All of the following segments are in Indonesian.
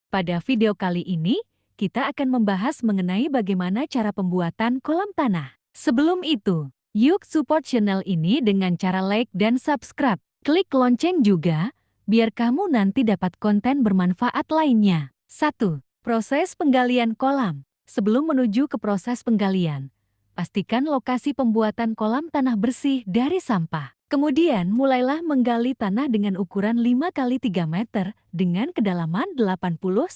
Pada video kali ini, kita akan membahas mengenai bagaimana cara pembuatan kolam tanah. Sebelum itu, yuk support channel ini dengan cara like dan subscribe. Klik lonceng juga, biar kamu nanti dapat konten bermanfaat lainnya. 1. Proses penggalian kolam. Sebelum menuju ke proses penggalian, pastikan lokasi pembuatan kolam tanah bersih dari sampah. Kemudian, mulailah menggali tanah dengan ukuran 5 x 3 meter dengan kedalaman 80-150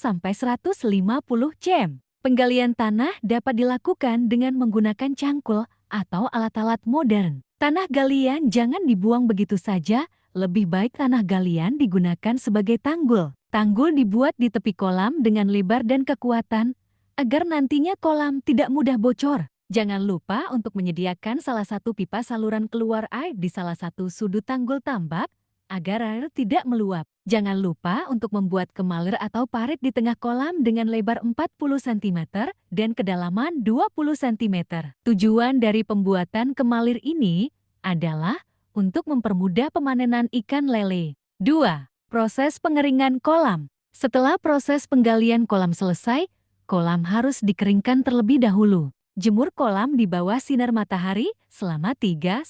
cm. Penggalian tanah dapat dilakukan dengan menggunakan cangkul atau alat-alat modern. Tanah galian jangan dibuang begitu saja, lebih baik tanah galian digunakan sebagai tanggul. Tanggul dibuat di tepi kolam dengan lebar dan kekuatan, agar nantinya kolam tidak mudah bocor. Jangan lupa untuk menyediakan salah satu pipa saluran keluar air di salah satu sudut tanggul tambak agar air tidak meluap. Jangan lupa untuk membuat kemalir atau parit di tengah kolam dengan lebar 40 cm dan kedalaman 20 cm. Tujuan dari pembuatan kemalir ini adalah untuk mempermudah pemanenan ikan lele. 2. Proses pengeringan kolam. Setelah proses penggalian kolam selesai, kolam harus dikeringkan terlebih dahulu. Jemur kolam di bawah sinar matahari selama 3-7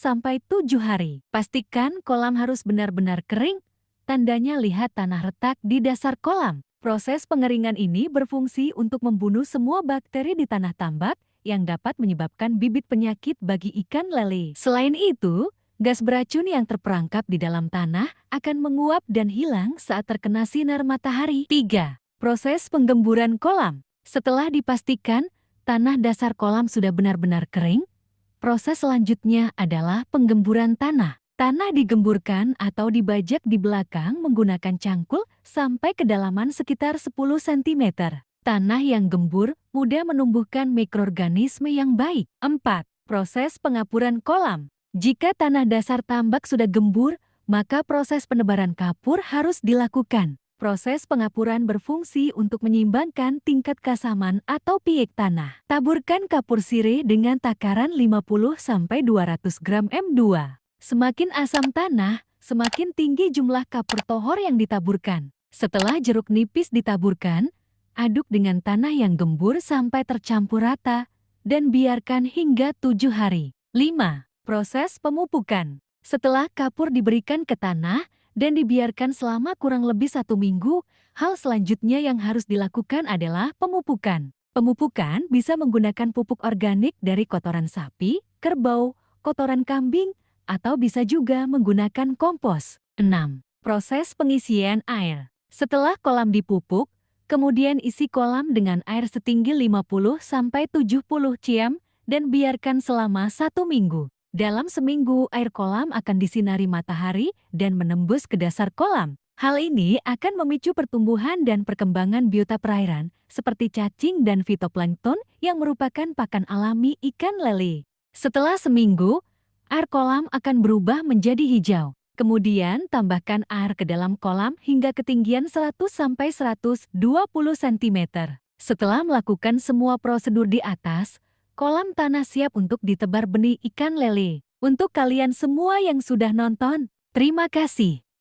hari. Pastikan kolam harus benar-benar kering, tandanya lihat tanah retak di dasar kolam. Proses pengeringan ini berfungsi untuk membunuh semua bakteri di tanah tambak yang dapat menyebabkan bibit penyakit bagi ikan lele. Selain itu, gas beracun yang terperangkap di dalam tanah akan menguap dan hilang saat terkena sinar matahari. 3. Proses penggemburan kolam. Setelah dipastikan tanah dasar kolam sudah benar-benar kering, proses selanjutnya adalah penggemburan tanah. Tanah digemburkan atau dibajak di belakang menggunakan cangkul sampai kedalaman sekitar 10 cm. Tanah yang gembur mudah menumbuhkan mikroorganisme yang baik. 4. Proses pengapuran kolam. Jika tanah dasar tambak sudah gembur, maka proses penebaran kapur harus dilakukan. Proses pengapuran berfungsi untuk menyeimbangkan tingkat keasaman atau pH tanah. Taburkan kapur sirih dengan takaran 50-200 gram M2. Semakin asam tanah, semakin tinggi jumlah kapur tohor yang ditaburkan. Setelah jeruk nipis ditaburkan, aduk dengan tanah yang gembur sampai tercampur rata dan biarkan hingga 7 hari. 5. Proses pemupukan. Setelah kapur diberikan ke tanah dan dibiarkan selama kurang lebih 1 minggu, hal selanjutnya yang harus dilakukan adalah pemupukan. Pemupukan bisa menggunakan pupuk organik dari kotoran sapi, kerbau, kotoran kambing, atau bisa juga menggunakan kompos. 6. Proses pengisian air. Setelah kolam dipupuk, kemudian isi kolam dengan air setinggi 50-70 cm dan biarkan selama 1 minggu. Dalam seminggu, air kolam akan disinari matahari dan menembus ke dasar kolam. Hal ini akan memicu pertumbuhan dan perkembangan biota perairan seperti cacing dan fitoplankton yang merupakan pakan alami ikan lele. Setelah seminggu, air kolam akan berubah menjadi hijau. Kemudian, tambahkan air ke dalam kolam hingga ketinggian 100-120 cm. Setelah melakukan semua prosedur di atas, kolam tanah siap untuk ditebar benih ikan lele. Untuk kalian semua yang sudah nonton, terima kasih.